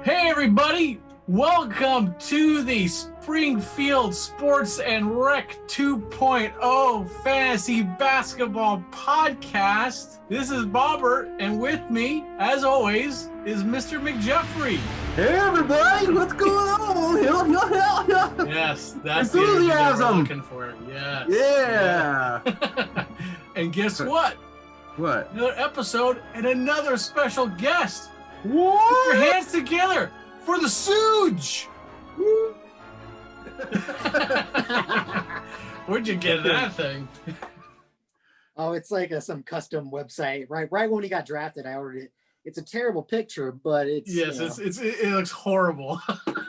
Hey everybody, welcome to the Springfield Sports and Rec 2.0 Fantasy Basketball Podcast. This is Bobert, and with me, as always, is Mr. McJeffrey. Hey everybody, what's going on? Yes, that's enthusiasm. The energy we're looking for. Yes. Yeah. And guess what? What? Another episode and another special guest. What? Put your hands together for the Tsuj. Where'd you get that thing? Oh, it's like some custom website. Right when he got drafted, I ordered it. It's a terrible picture, but it's it looks horrible.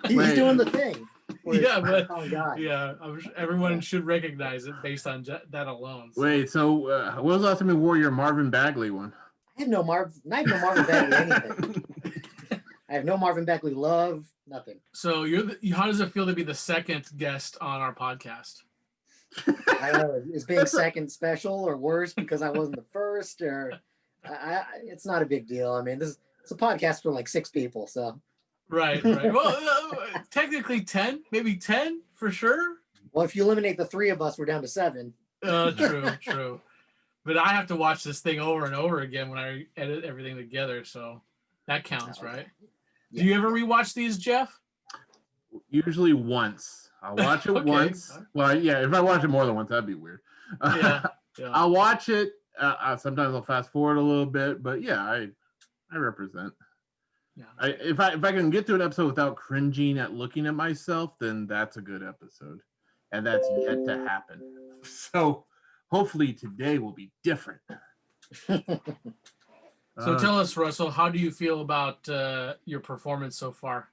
He's doing the thing. Yeah, but oh God. Yeah, everyone should recognize it based on that alone. So. Wait, so when was the last time you wore your Marvin Bagley one? I have no Marvin Bagley anything. I have no Marvin Bagley love, nothing. So how does it feel to be the second guest on our podcast? I don't know. Is being second special or worse because I wasn't the first, or it's not a big deal. I mean, it's a podcast for like 6 people, so. Right. Well, technically 10, maybe 10 for sure. Well, if you eliminate the 3 of us, we're down to 7. True. But I have to watch this thing over and over again when I edit everything together, so that counts, right? Yeah. Do you ever rewatch these, Jeff? Usually once. I'll watch it once. Well, yeah, if I watch it more than once, that'd be weird. Yeah. I'll watch it. Sometimes I'll fast forward a little bit, but yeah, I represent. Yeah. If I can get through an episode without cringing at looking at myself, then that's a good episode, and that's yet to happen. So hopefully today will be different. So tell us, Russell, how do you feel about your performance so far?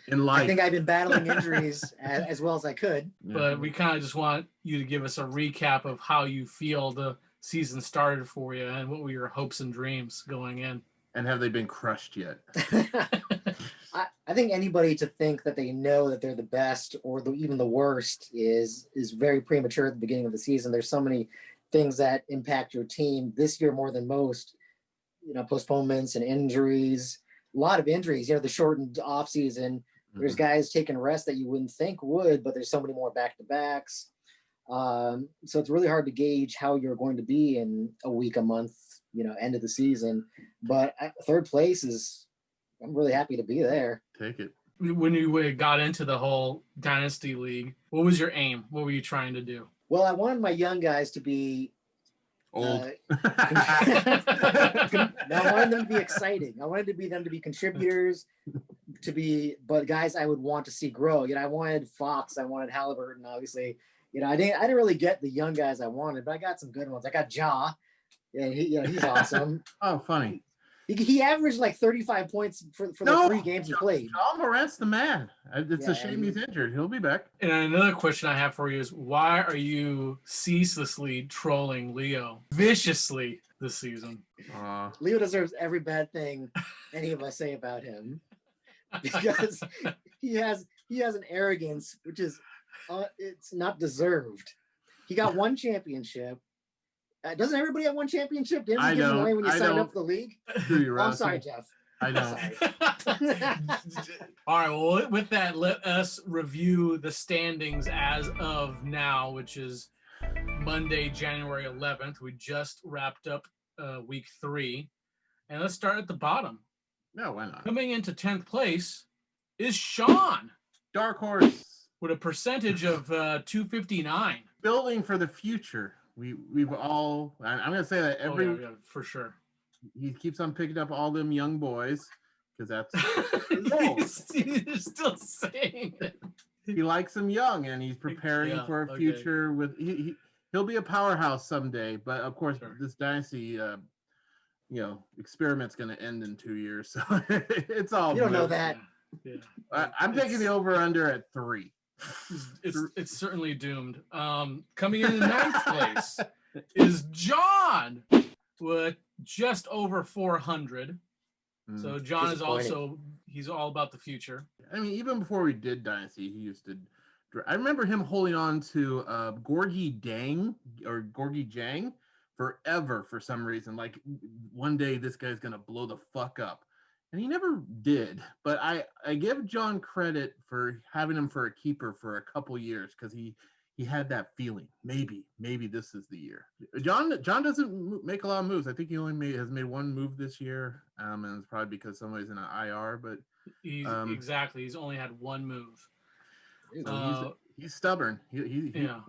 In life, I think I've been battling injuries as well as I could. But we kind of just want you to give us a recap of how you feel the season started for you and what were your hopes and dreams going in. And have they been crushed yet? I think anybody to think that they know that they're the best or even the worst is very premature at the beginning of the season. There's so many things that impact your team this year more than most. Postponements and injuries, a lot of injuries. The shortened off season. There's guys taking rest that you wouldn't think would, but there's so many more back-to-backs. So it's really hard to gauge how you're going to be in a week, a month, end of the season. But third place I'm really happy to be there. Take it. When you got into the whole Dynasty League, what was your aim? What were you trying to do? Well, I wanted my young guys to be old. I wanted them to be exciting. I wanted them to be contributors, but guys I would want to see grow. I wanted Fox, I wanted Halliburton, obviously. I didn't really get the young guys I wanted, but I got some good ones. I got Ja. Yeah, he's awesome. Oh, funny. He averaged like 35 points for the 3 games he played. Ja Morant's the man. It's a shame he's injured. He'll be back. And another question I have for you is, why are you ceaselessly trolling Leo viciously this season? Leo deserves every bad thing any of us say about him because he has an arrogance which is it's not deserved. He got 1 championship. Doesn't everybody have 1 championship? Didn't he give them away when you signed up for the league? I'm sorry, Jeff. I know. All right. Well, with that, let us review the standings as of now, which is Monday, January 11th. We just wrapped up week 3. And let's start at the bottom. No, why not? Coming into 10th place is Sean. Dark horse. With a percentage of 259. Building for the future. We've all, I'm going to say that for sure. He keeps on picking up all them young boys because that's You're still saying it. He likes them young and he's preparing for a future with he'll be a powerhouse someday, but of course this dynasty experiment's going to end in 2 years, so it's all you don't know that. Yeah. I'm taking the over under at 3. It's certainly doomed. Coming in 9th place is John with just over 400. So John is he's all about the future. I mean, even before we did Dynasty, he used to. I remember him holding on to Gorgie Jang forever for some reason. Like one day this guy's gonna blow the fuck up, and he never did. But I give John credit for having him for a keeper for a couple years because he had that feeling. Maybe this is the year. John doesn't make a lot of moves. I think he only has made one move this year, and it's probably because somebody's in an IR. But exactly, he's only had one move. He's stubborn. Yeah.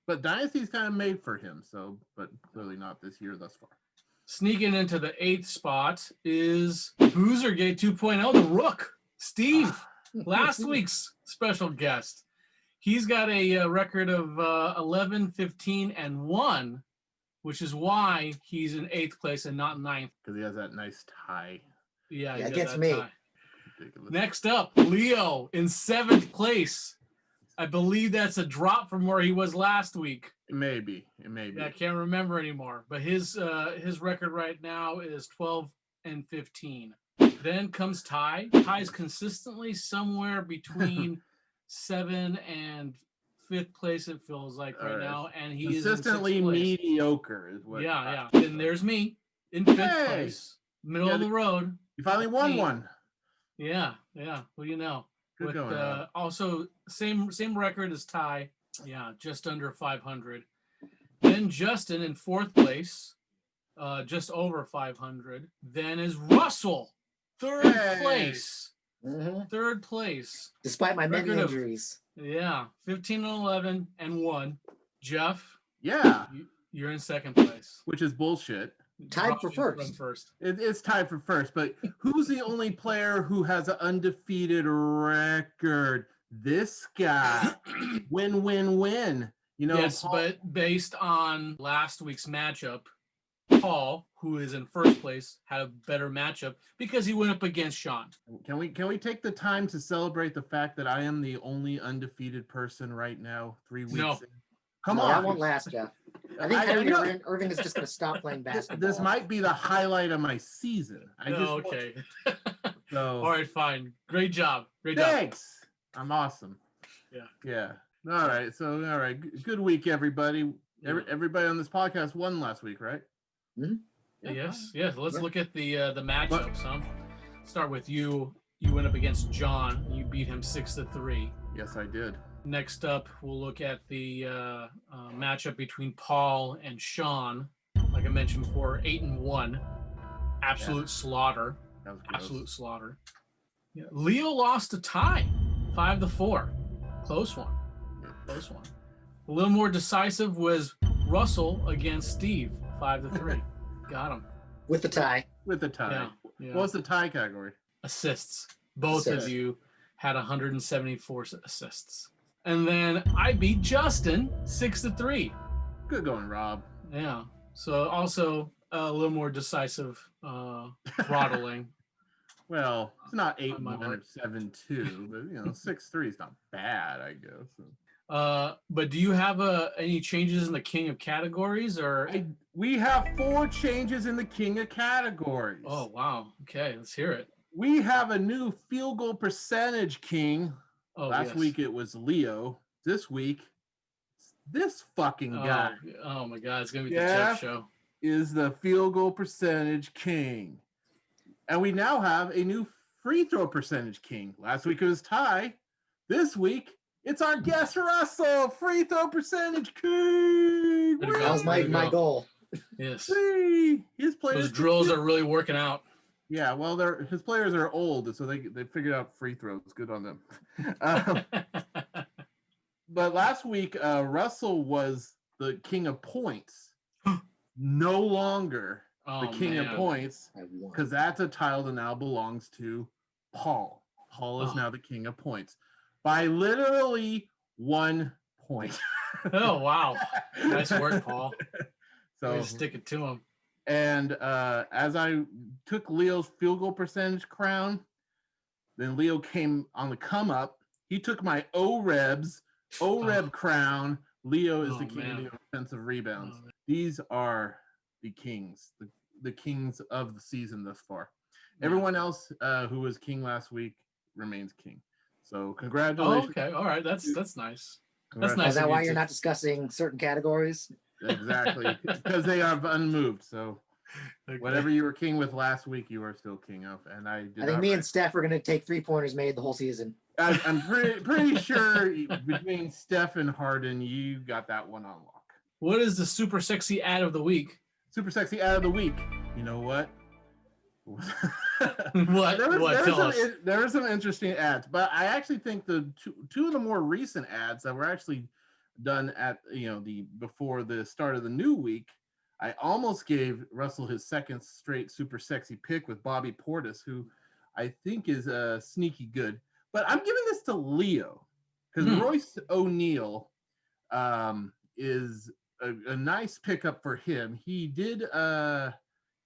But Dynasty's kind of made for him. So, but clearly not this year thus far. Sneaking into the 8th spot is Boozergate 2.0, the Rook, Steve, last week's special guest. He's got a record of 11, 15, and 1, which is why he's in 8th place and not 9th. Because he has that nice tie. Yeah, it gets me. Ridiculous. Next up, Leo in 7th place. I believe that's a drop from where he was last week. It may be. Yeah, I can't remember anymore. But his record right now is 12 and 15. Then comes Ty. Ty's consistently somewhere between 7 and 5th place, it feels like right now, and he's consistently mediocre is what. Yeah. And there's me in 5th place, middle of the road. You finally won one. Yeah. What do you know? Good going. Also, same record as Ty. Yeah, just under 500. Then Justin in 4th place, just over 500. Then is Russell, 3rd place. Mm-hmm. 3rd place. Despite my many injuries. 15 and 11 and 1. Jeff. Yeah. You're in 2nd place. Which is bullshit. Tied for first. It's tied for first, but who's the only player who has an undefeated record? This guy. Win. Yes, Paul, but based on last week's matchup, Paul, who is in 1st place, had a better matchup because he went up against Sean. Can we take the time to celebrate the fact that I am the only undefeated person right now, 3 weeks in? Come on. That won't last, Jeff. I think Irving is just going to stop playing basketball. This might be the highlight of my season. Okay. So, all right, fine. Great job. Thanks. I'm awesome. Yeah. All right. So, good week, everybody. Everybody on this podcast won last week, right? Mm-hmm. Yes. Let's look at the matchups. Start with you. You went up against John. You beat him 6-3. Yes, I did. Next up, we'll look at the matchup between Paul and Sean. Like I mentioned before, 8-1. Absolute slaughter. That was absolute slaughter. Yeah. Leo lost a tie, 5-4. Close one. A little more decisive was Russell against Steve, 5-3. Got him. With the tie. Yeah. What's the tie category? Assists. Both of you had 174 assists. And then I beat Justin 6-3. Good going, Rob. Yeah. So also a little more decisive throttling. Well, it's not 8-1 or 7-2, but 6-3 is not bad, I guess. But do you have any changes in the King of Categories, or? We have 4 changes in the King of Categories. Oh wow! Okay, let's hear it. We have a new field goal percentage king. Last week it was Leo. This week, this fucking guy. Oh my God, it's gonna be the Jeff show. Is the field goal percentage king. And we now have a new free throw percentage king. Last week it was Ty. This week, it's our guest Russell, free throw percentage king. That was my goal. Yes. His players. Those drills are really working out. Yeah, well, his players are old, so they figured out free throws. Good on them. But last week, Russell was the king of points. No longer the king of points, because that's a title that now belongs to Paul. Paul is now the king of points by literally 1 point. Oh, wow. Nice work, Paul. So stick it to him. And as I took Leo's field goal percentage crown, then Leo came on the come up. He took my OREBS crown. Leo is the king of the offensive rebounds. These are the kings, the kings of the season thus far. Everyone else who was king last week remains king. So congratulations. Oh, okay. All right. That's nice. That's nice. Is that why you're not discussing certain categories? Exactly. Because they are unmoved. So Whatever you were king with last week, you are still king of. And I think me and Steph are going to take 3-pointers made the whole season. I'm pretty sure between Steph and Harden, you got that one on lock. What is the super sexy ad of the week? Super sexy ad of the week. You know what? What? There were some interesting ads, but I actually think the two of the more recent ads that were actually done at before the start of the new week, I almost gave Russell his second straight super sexy pick with Bobby Portis, who I think is sneaky good. But I'm giving this to Leo because Royce O'Neal is a nice pickup for him. He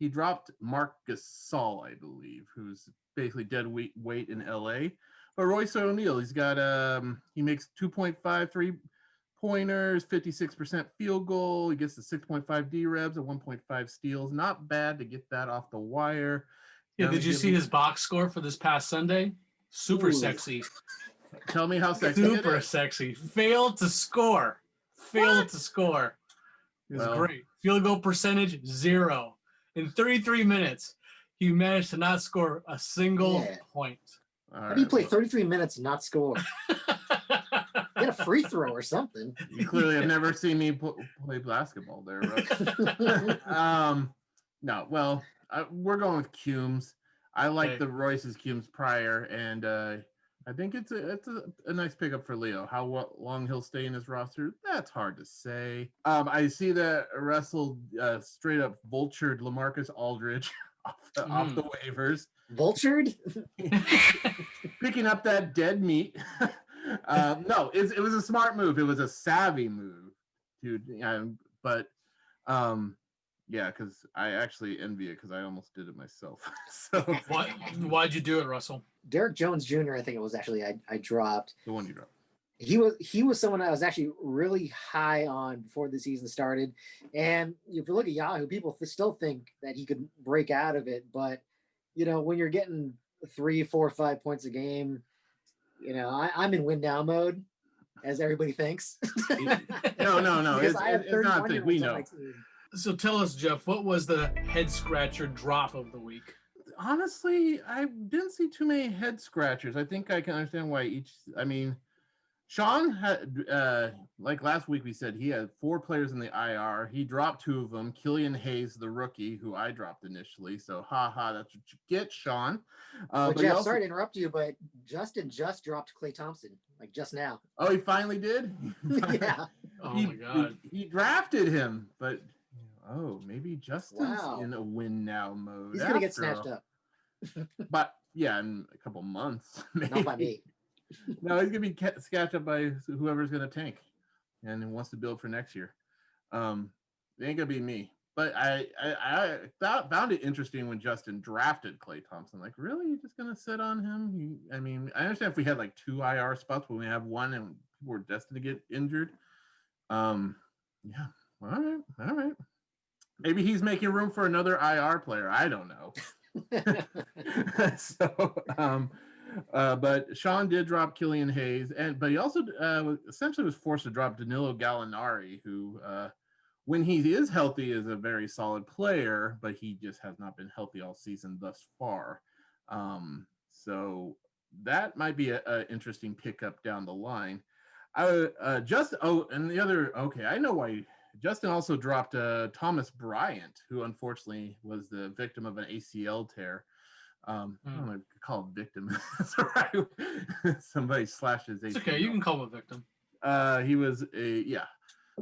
dropped Marc Gasol, I believe, who's basically dead weight in LA. But Royce O'Neal, he's got he makes 2.5 3-pointers, 56% field goal. He gets the 6.5 DREBs and 1.5 steals. Not bad to get that off the wire. Yeah, did you see his box score for this past Sunday? Super sexy. Tell me how sexy. Super sexy. Failed to score. Failed to score. It was great. Field goal percentage 0. In 33 minutes, he managed to not score a single point. How do you play 33 minutes and not score? Get a free throw or something. You clearly have never seen me play basketball there, no, well, we're going with Cumes. I like the Royce's Cumes prior, and I think it's a nice pickup for Leo. How long he'll stay in his roster, that's hard to say. I see that Russell straight up vultured LaMarcus Aldridge off the waivers. Vultured? Picking up that dead meat. No, it was a smart move. It was a savvy move, dude. But yeah, because I actually envy it because I almost did it myself. So why'd you do it, Russell? Derek Jones Jr., I think it was actually I dropped. The one you dropped. He was someone I was actually really high on before the season started. And if you look at Yahoo, people still think that he could break out of it. But, when you're getting 3, 4, 5 points a game, I'm in win now mode, as everybody thinks. No. It's not a thing. We know. So tell us, Jeff, what was the head scratcher drop of the week? Honestly, I didn't see too many head scratchers. I think I can understand why Sean had, like last week we said, he had 4 players in the IR. He dropped 2 of them. Killian Hayes, the rookie, who I dropped initially. So, that's what you get, Sean. But Jeff, sorry to interrupt you, but Justin just dropped Klay Thompson, like just now. Oh, he finally did? Yeah. My God. He drafted him, but, maybe Justin's in a win now mode. He's going to get snatched up. But, yeah, in a couple months. Maybe. Not by me. No, he's gonna be scatched up by whoever's gonna tank and wants to build for next year. It ain't gonna be me. But I found it interesting when Justin drafted Klay Thompson. Like, really, you're just gonna sit on him? I understand if we had like 2 IR spots, but we have 1 and people were destined to get injured. Yeah. All right. Maybe he's making room for another IR player. I don't know. But Sean did drop Killian Hayes, but he also essentially was forced to drop Danilo Gallinari, who, when he is healthy, is a very solid player, but he just has not been healthy all season thus far. So that might be an interesting pickup down the line. I know why. Justin also dropped Thomas Bryant, who unfortunately was the victim of an ACL tear. I don't know if you call him victim. That's all right. Somebody slashed his ACL. It's okay. You can call him a victim. He was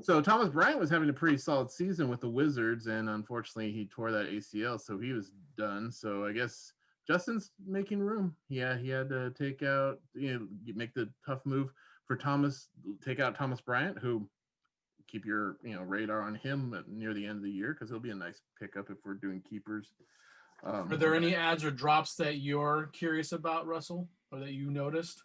So Thomas Bryant was having a pretty solid season with the Wizards, and unfortunately he tore that ACL, so he was done. So I guess Justin's making room. Yeah, he had to take out, make the tough move for Thomas, take out Thomas Bryant, who keep your radar on him near the end of the year because he'll be a nice pickup if we're doing keepers. Are there any ads or drops that you're curious about, Russell, or that you noticed?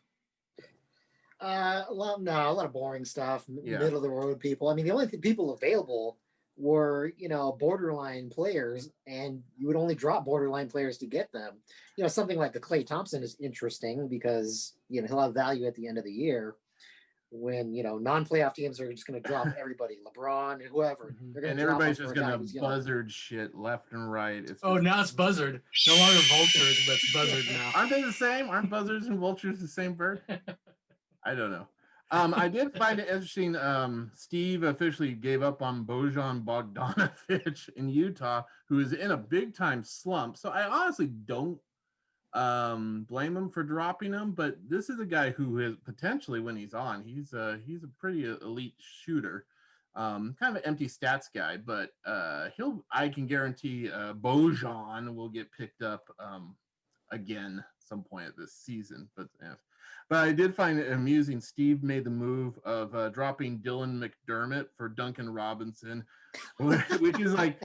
A lot of boring stuff. Middle of the road people. The only people available were borderline players, and you would only drop borderline players to get them. Something like the Klay Thompson is interesting because he'll have value at the end of the year. when non-playoff teams are just going to drop everybody, LeBron, whoever. And everybody's just going to buzzard shit left and right. Now it's buzzard. No longer vultures, but it's buzzard now. Aren't they the same? Aren't buzzards and vultures the same bird? I don't know. I did find it interesting. Steve officially gave up on Bojan Bogdanovic in Utah, who is in a big-time slump. So I honestly don't blame him for dropping him, but this is a guy who is potentially, when he's on, he's a pretty elite shooter, kind of an empty stats guy, but I can guarantee Bojan will get picked up again some point this season. But I did find it amusing. Steve made the move of dropping Dylan McDermott for Duncan Robinson, which is like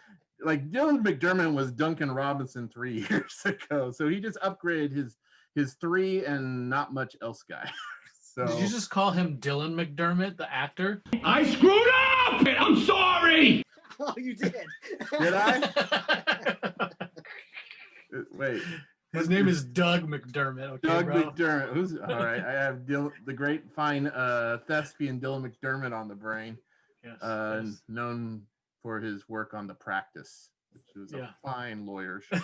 Dylan McDermott was Duncan Robinson 3 years ago. So he just upgraded his 3 and not much else guy. So did you just call him Dylan McDermott, the actor? I screwed up! I'm sorry! Oh, you did. Did I? Wait. His name is Doug McDermott. Okay, Doug bro? McDermott. Who's all right? I have the great fine thespian Dylan McDermott on the brain. Yes. Known for his work on The Practice, which was a fine lawyer show.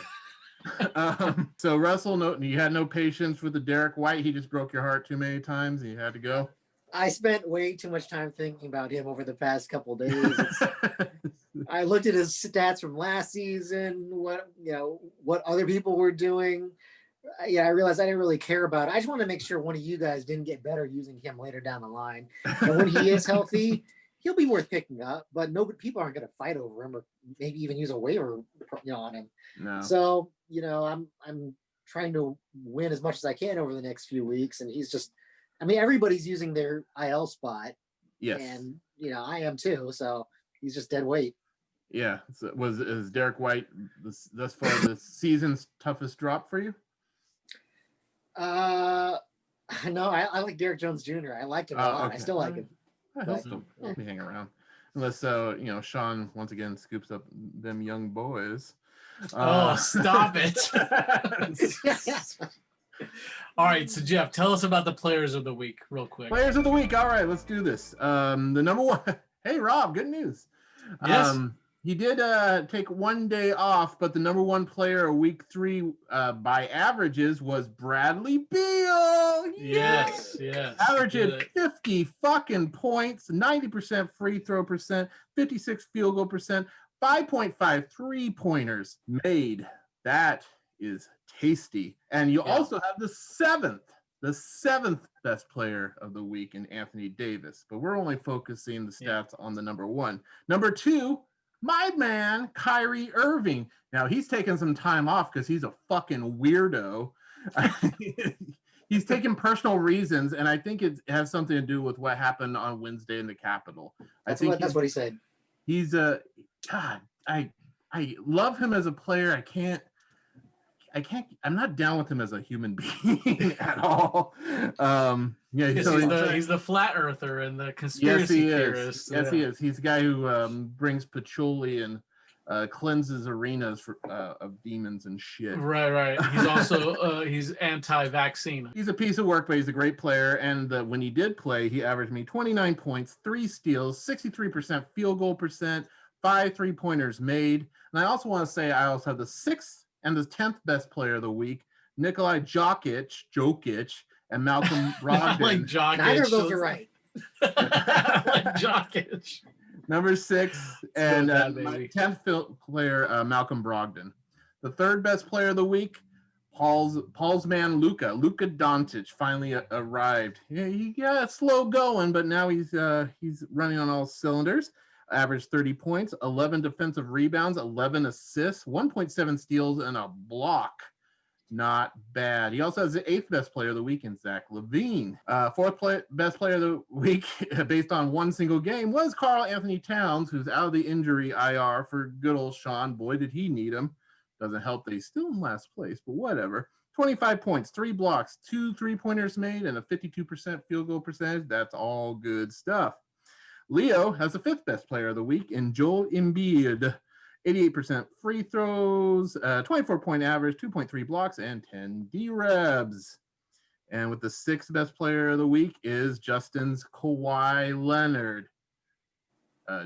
So Russell, you had no patience with the Derek White. He just broke your heart too many times and you had to go. I spent way too much time thinking about him over the past couple of days. I looked at his stats from last season, what other people were doing. I realized I didn't really care about it. I just want to make sure one of you guys didn't get better using him later down the line. And when he is healthy, he'll be worth picking up, but people aren't going to fight over him or maybe even use a waiver on him. No. So, I'm trying to win as much as I can over the next few weeks. And he's just, everybody's using their IL spot. Yes. And, I am too. So he's just dead weight. Yeah. So is Derek White thus far the season's toughest drop for you? No, I like Derek Jones Jr. I liked him a lot. Okay. I still like him. He'll still be hanging around. Unless, Sean once again scoops up them young boys. Stop it. All right, so Jeff, tell us about the players of the week real quick. Players of the week. All right, let's do this. The number one. Hey, Rob, good news. Yes. He did take 1 day off, but the number one player of week 3 by averages was Bradley Beal. Yes. Averaging 50 fucking points, 90% free throw percent, 56 field goal percent, 5.5 3-pointers made. That is tasty. And you also have the seventh best player of the week in Anthony Davis, but we're only focusing the stats on the number one. Number 2, my man, Kyrie Irving. Now, he's taking some time off because he's a fucking weirdo. He's taking personal reasons, and I think it has something to do with what happened on Wednesday in the Capitol. That's what he said. He's God, I love him as a player. I'm not down with him as a human being at all. He's the flat earther and the conspiracy theorist. Yes, he is. He's the guy who brings patchouli and cleanses arenas of demons and shit. Right. He's also he's anti-vaccine. He's a piece of work, but he's a great player. And when he did play, he averaged me 29 points, 3 steals, 63% field goal percent, 5 3-pointers made. And I also want to say I also have the 6th and the 10th best player of the week, NIKOLA Jokic, and Malcolm Brogdon. Like Jokic. Neither of those are right. Like Jokic. Number 6 and my 10th player, Malcolm Brogdon. The 3rd best player of the week, Paul's man Luka DONCIC finally arrived. Yeah, he got slow going, but now he's running on all cylinders. Averaged 30 points, 11 defensive rebounds, 11 assists, 1.7 steals, and a block. Not bad. He also has the 8th best player of the week in Zach LaVine. 4th best player of the week, based on one single game, was KARL-ANTHONY Towns, who's out of the injury IR for good old Sean. Boy, did he need him. Doesn't help that he's still in last place, but whatever. 25 points, 3 blocks, 2 3-pointers made, and a 52% field goal percentage. That's all good stuff. Leo has the 5th best player of the week in Joel Embiid. 88% free throws, 24-point average, 2.3 blocks, and 10 DREBs. And with the 6th best player of the week is Justin's Kawhi Leonard.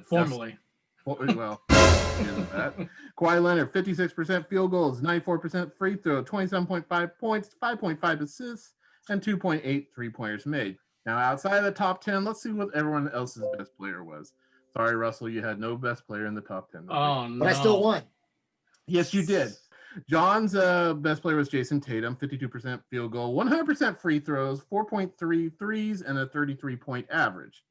Formally. Well, that. Kawhi Leonard, 56% field goals, 94% free throw, 27.5 points, 5.5 assists, and 2.8 3-pointers made. Now, outside of the top 10, let's see what everyone else's best player was. Sorry, Russell, you had no best player in the top 10. Oh, no. But I still won. Yes, you did. John's best player was Jason Tatum, 52% field goal, 100% free throws, 4.3 threes, and a 33-point average.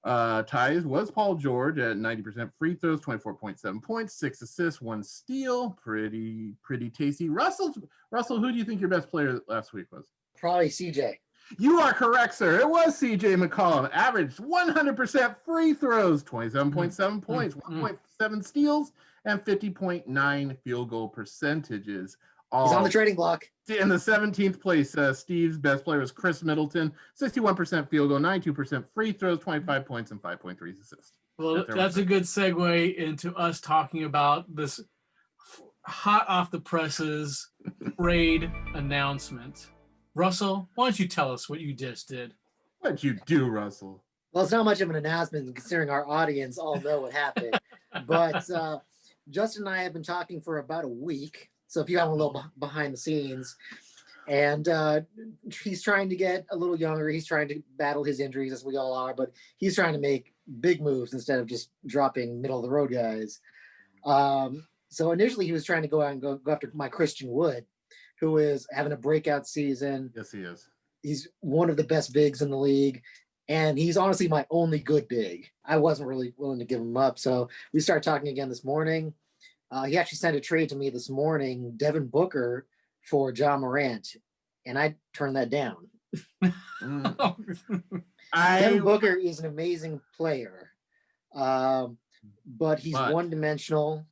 Ty's was Paul George at 90% free throws, 24.7 points, 6 assists, 1 steal. Pretty tasty. Russell, who do you think your best player last week was? Probably CJ. You are correct, sir. It was CJ McCollum. Averaged 100% free throws, 27.7 points, 1.7 steals, and 50.9 field goal percentages. He's on the trading block. In the 17th place, Steve's best player was Chris Middleton, 61% field goal, 92% free throws, 25 points, and 5.3 assists. Well, that's a good segue into us talking about this hot off the presses trade announcement. Russell, why don't you tell us what you just did? What'd you do, Russell? Well, it's not much of an announcement considering our audience all know what happened. But Justin and I have been talking for about a week. So if you have a little behind the scenes, and he's trying to get a little younger, he's trying to battle his injuries as we all are, but he's trying to make big moves instead of just dropping middle of the road guys. So initially he was trying to go out and go after my Christian Wood, who is having a breakout season. Yes, he is. He's one of the best bigs in the league. And he's honestly my only good big. I wasn't really willing to give him up. So we started talking again this morning. He actually sent a trade to me this morning, Devin Booker for John Morant, and I turned that down. Devin Booker is an amazing player, but he's one-dimensional.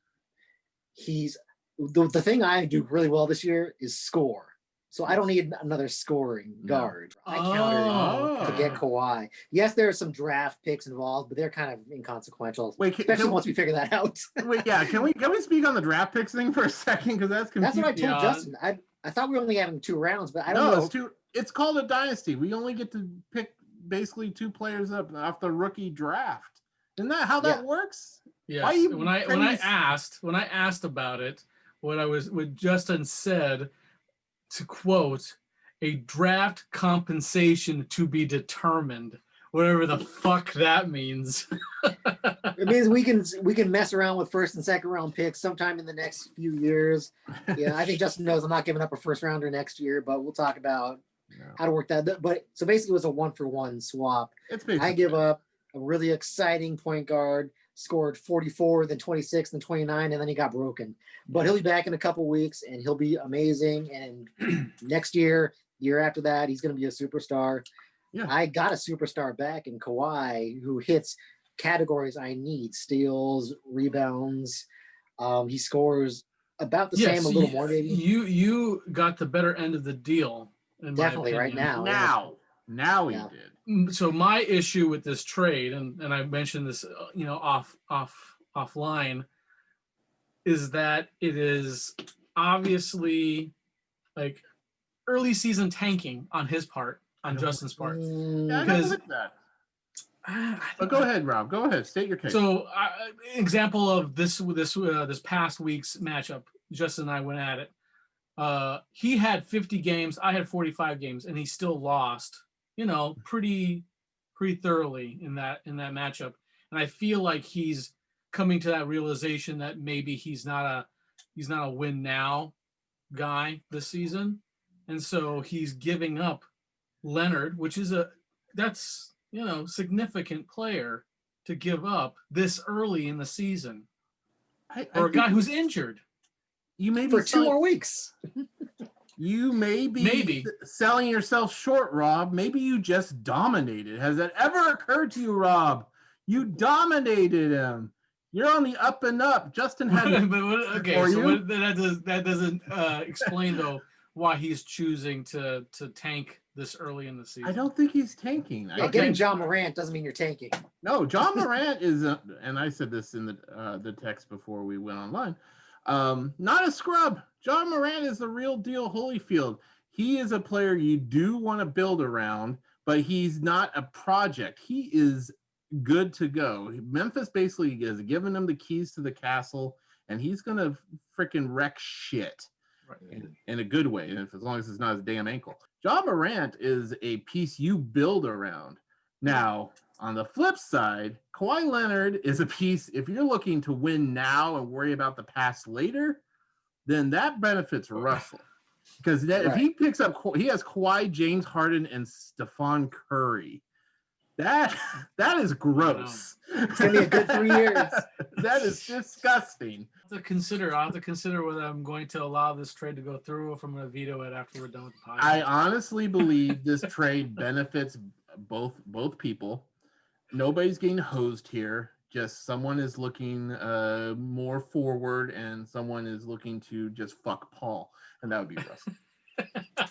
He's the thing I do really well this year is score. So I don't need another scoring guard. I countered to get Kawhi. Yes, there are some draft picks involved, but they're kind of inconsequential. Wait, especially once we figure that out. Wait, yeah, can we speak on the draft picks thing for a second? Because that's confusing. That's what I told Justin. I thought we were only having 2 rounds, but I don't know. It's called a dynasty. We only get to pick basically 2 players up off the rookie draft. Isn't that how that works? Yeah. When I asked about it, what Justin said, to quote, a draft compensation to be determined, whatever the fuck that means. It means we can mess around with 1st and 2nd round picks sometime in the next few years. Yeah, I think Justin knows I'm not giving up a 1st rounder next year, but we'll talk about how to work that. But so basically it was a 1-for-1 swap. I give up a really exciting point guard, scored 44, then 26, then 29, and then he got broken. But he'll be back in a couple weeks, and he'll be amazing. And next year after that, he's going to be a superstar. Yeah. I got a superstar back in Kawhi who hits categories I need: steals, rebounds. He scores about the same, a little more maybe. You got the better end of the deal. Definitely right now. Now he did. So my issue with this trade, and I mentioned this, offline, is that it is obviously like early season tanking on his part, on Justin's part. Yeah, I don't like that. But go ahead, Rob. Go ahead. State your case. So, example of this past week's matchup, Justin and I went at it. He had 50 games. I had 45 games, and he still lost. Pretty thoroughly in that matchup. And I feel like he's coming to that realization that maybe he's not a win now guy this season. And so he's giving up Leonard, which is that's significant player to give up this early in the season. Or a guy who's injured. You may be for 2 more weeks. You may be selling yourself short, Rob. Maybe you just dominated. Has that ever occurred to you, Rob? You dominated him. You're on the up and up. Justin had that doesn't explain though why he's choosing to tank this early in the season. I don't think he's tanking. Getting John Morant doesn't mean you're tanking. No, John Morant is, and I said this in the text before we went online. Not a scrub. John Morant is the real deal Holyfield. he is a player you do want to build around, but he's not a project. He is good to go. Memphis basically has given him the keys to the castle, and he's gonna freaking wreck shit in a good way, as long as it's not his damn ankle. Ja Morant is a piece you build around. Now, on the flip side, Kawhi Leonard is a piece, if you're looking to win now and worry about the past later, then that benefits Russell. Because if he picks up, he has Kawhi, James Harden, and Stephon Curry. That is gross. It's gonna be a good 3 years. That is disgusting. I'll have to consider whether I'm going to allow this trade to go through or if I'm going to veto it after we're done with the podcast. I honestly believe this trade benefits both people. Nobody's getting hosed here. Just someone is looking more forward, and someone is looking to just fuck Paul, and that would be Russell.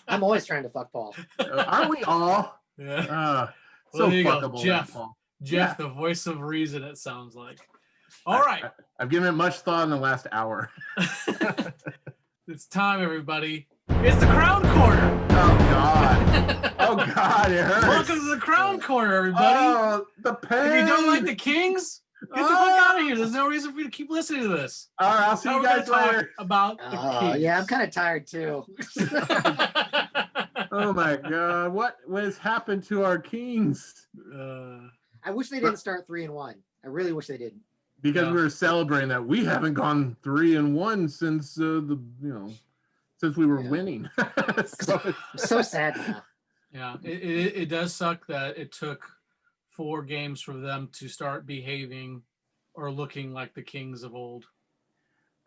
I'm always trying to fuck Paul. Aren't we all? Yeah. So there you go, fuckable, Jeff. Paul. Jeff, the voice of reason, it sounds like. All right. I've given it much thought in the last hour. It's time, everybody. It's the Crown Corner. Oh, God. Oh, God, it hurts. Welcome to the Crown Corner, everybody. Oh, the pain. If you don't like the Kings, get the fuck out of here. There's no reason for you to keep listening to this. All right, I'll see you guys later. About the Kings. Yeah, I'm kind of tired too. Oh my God, what has happened to our Kings? I wish they didn't start 3-1. I really wish they didn't. Because we were celebrating that we haven't gone 3-1 since since we were winning. I'm so sad now. Yeah, it does suck that it took 4 games for them to start behaving or looking like the Kings of old.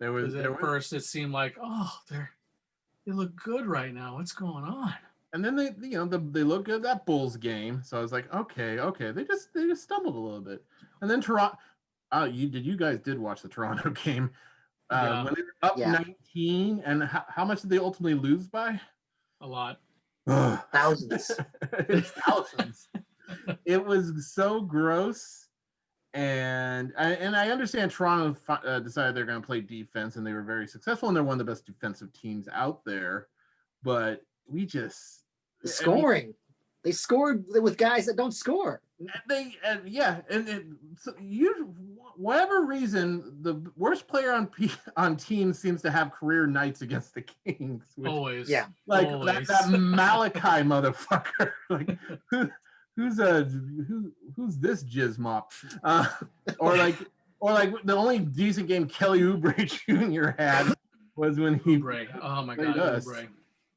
First it seemed like, they look good right now. What's going on? And then they look good at that Bulls game. So I was like, okay. They just stumbled a little bit. And then Toronto. You guys did watch the Toronto game when they were up 19, and how much did they ultimately lose by? A lot. Thousands. It's thousands. It was so gross, and I understand Toronto decided they're going to play defense, and they were very successful, and they're one of the best defensive teams out there. But the scoring. They scored with guys that don't score. Whatever reason, the worst player on teams seems to have career nights against the Kings. Always. Yeah. Like always. that Malachi motherfucker. Like who's this jizz mop? Or like the only decent game Kelly Oubre Jr. had was when he Oubre. Oh my God,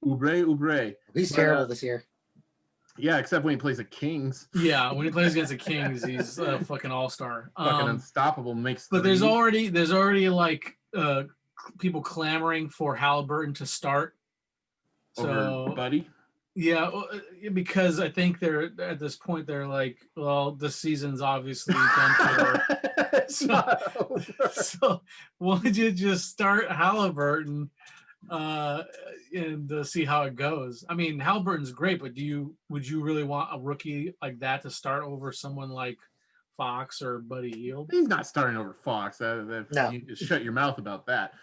Oubre. He's terrible this year. Yeah, except when he plays the Kings. Yeah, when he plays against the Kings, he's a fucking all-star. Fucking unstoppable. But there's already like people clamoring for Halliburton to start. Over Buddy. Yeah, because I think they're at this point they're like, well, this season's obviously done for. So why don't you just start Halliburton? And see how it goes. I mean, Halliburton's great, but would you really want a rookie like that to start over someone like Fox or Buddy Hield? He's not starting over Fox. No. You just shut your mouth about that.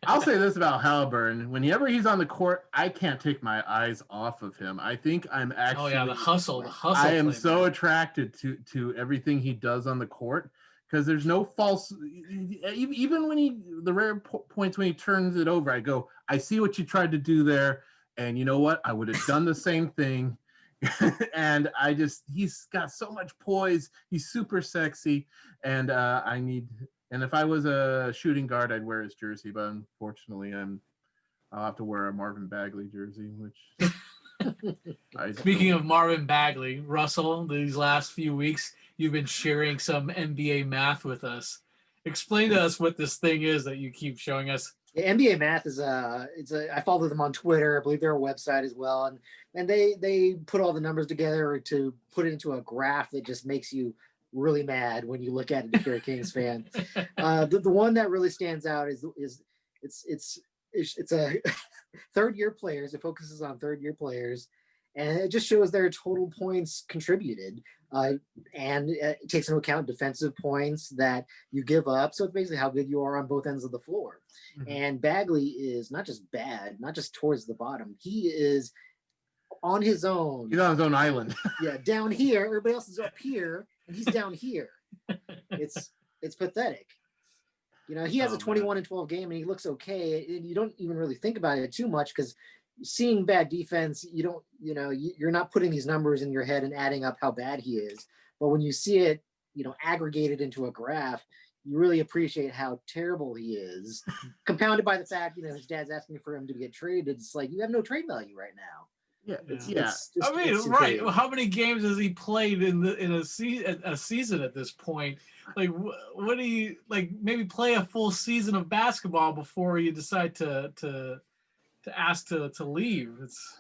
I'll say this about Halliburton: whenever he's on the court, I can't take my eyes off of him. I think I'm actually. Oh yeah, the hustle. I am so attracted to everything he does on the court. Because there's no false, even when the rare points when he turns it over, I go, I see what you tried to do there, and you know what? I would have done the same thing. And he's got so much poise. He's super sexy, and and if I was a shooting guard, I'd wear his jersey, but unfortunately, I'll have to wear a Marvin Bagley jersey, which. Speaking of Marvin Bagley, Russell, these last few weeks, you've been sharing some NBA math with us. Explain to us what this thing is that you keep showing us. Yeah, NBA math is I follow them on Twitter. I believe they're a website as well, and they put all the numbers together to put it into a graph that just makes you really mad when you look at it if you're a Kings fan. The one that really stands out is it's a third-year players. It focuses on third-year players, And it just shows their total points contributed. And it takes into account defensive points that you give up. So it's basically how good you are on both ends of the floor. Mm-hmm. And Bagley is not just bad, not just towards the bottom. He is on his own. He's on his own island. Yeah, down here. Everybody else is up here, and he's down here. It's pathetic. You know, he has a 21-12 game, and he looks okay. And you don't even really think about it too much because seeing bad defense, you're not putting these numbers in your head and adding up how bad he is. But when you see it, aggregated into a graph, you really appreciate how terrible he is. Compounded by the fact, his dad's asking for him to get traded. It's like you have no trade value right now. Right. Well, how many games has he played in a season at this point? Like, what do you like? Maybe play a full season of basketball before you decide to ask to leave. It's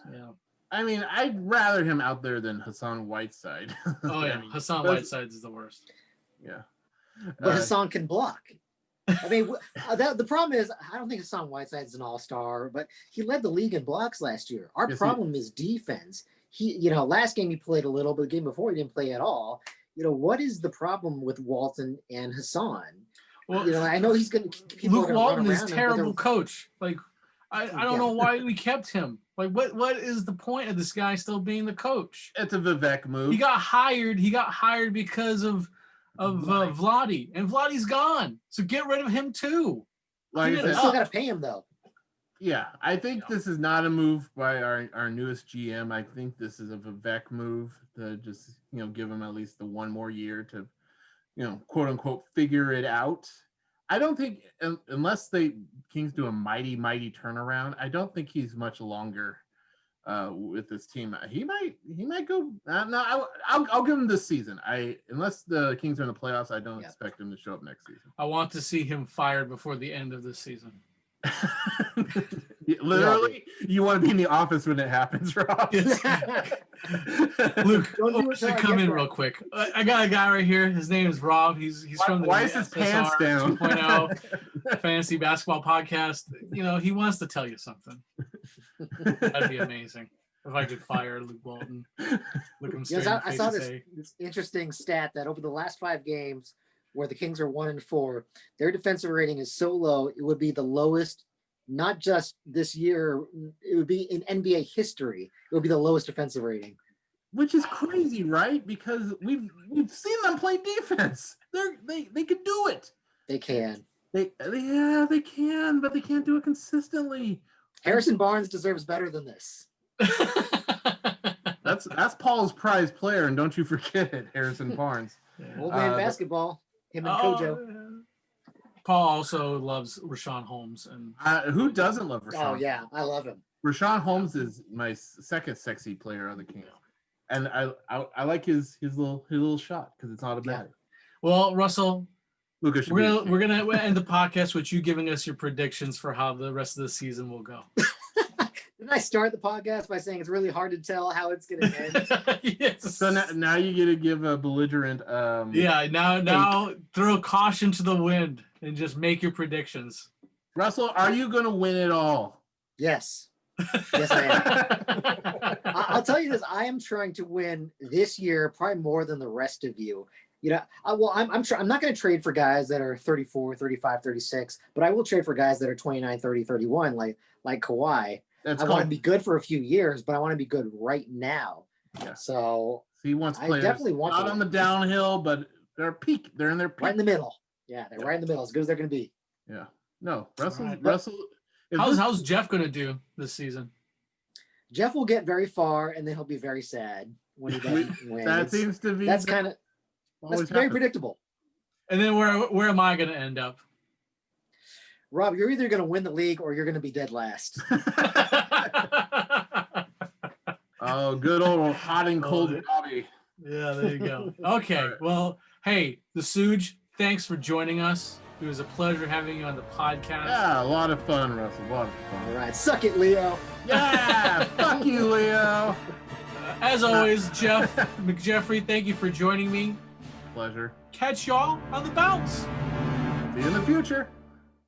I mean, I'd rather him out there than Hassan Whiteside. Oh yeah, Hassan Whiteside is the worst. Yeah, but Hassan can block. I mean, the problem is I don't think Hassan Whiteside is an all-star, but he led the league in blocks last year. Our problem is defense. He, last game he played a little, but the game before he didn't play at all. What is the problem with Walton and Hassan? Well, I know he's going to. Luke Walton is terrible coach. Like, I don't know why we kept him. Like, what is the point of this guy still being the coach? It's a Vivek move. He got hired because of Vladi, and Vladi's gone. So get rid of him too. Like you still got to pay him though. Yeah, I think this is not a move by our newest GM. I think this is a Vivek move to just give him at least the one more year to quote unquote figure it out. I don't think unless the Kings do a mighty turnaround, I don't think he's much longer with this team. He might go. No, I'll give him this season. Unless the Kings are in the playoffs, I don't expect him to show up next season. I want to see him fired before the end of this season. Literally, you want to be in the office when it happens, Rob. Luke, come in real quick. I got a guy right here. His name is Rob. He's from the Why is his pants down? 2.0 fantasy basketball podcast. He wants to tell you something. That'd be amazing if I could fire Luke Walton. Look him straight in the face. I saw this interesting stat that over the last 5 games, where the Kings are 1-4, their defensive rating is so low, it would be the lowest, not just this year, it would be in NBA history. It would be the lowest defensive rating. Which is crazy, right? Because we've seen them play defense. They can do it. They can. They can, but they can't do it consistently. Harrison Barnes deserves better than this. That's Paul's prize player, and don't you forget it, Harrison Barnes. Old man basketball. Him and Kojo. Paul also loves Rashawn Holmes, and who doesn't love Rashawn? Oh yeah, I love him. Rashawn Holmes is my second sexy player on the Kings, and I like his little shot because it's automatic. Well, Russell, Luka, we're gonna end the podcast with you giving us your predictions for how the rest of the season will go. Didn't I start the podcast by saying it's really hard to tell how it's going to end? Yes. So now you get to give a belligerent. Now throw caution to the wind and just make your predictions. Russell, are you going to win it all? Yes. Yes, I am. I'll tell you this: I am trying to win this year, probably more than the rest of you. I'm sure I'm not going to trade for guys that are 34, 35, 36, but I will trade for guys that are 29, 30, 31, like Kawhi. I want to be good for a few years, but I want to be good right now. Yeah. So he wants players not on the downhill, but they're peak. They're in their peak. Right in the middle. Yeah, they're right in the middle, as good as they're going to be. Yeah. No, Russell. Right. Russell. How's Jeff going to do this season? Jeff will get very far, and then he'll be very sad when he doesn't win. That seems to be. That's very predictable. And then where am I going to end up? Rob, you're either going to win the league or you're going to be dead last. Oh, good old hot and cold Robbie. Yeah, there you go. Okay, well, hey, the Tsuj, thanks for joining us. It was a pleasure having you on the podcast. Yeah, a lot of fun, Russell. A lot of fun. All right, suck it, Leo. Yeah, fuck you, Leo. As always, Jeff McJeffrey, thank you for joining me. Pleasure. Catch y'all on the bounce. See you in the future.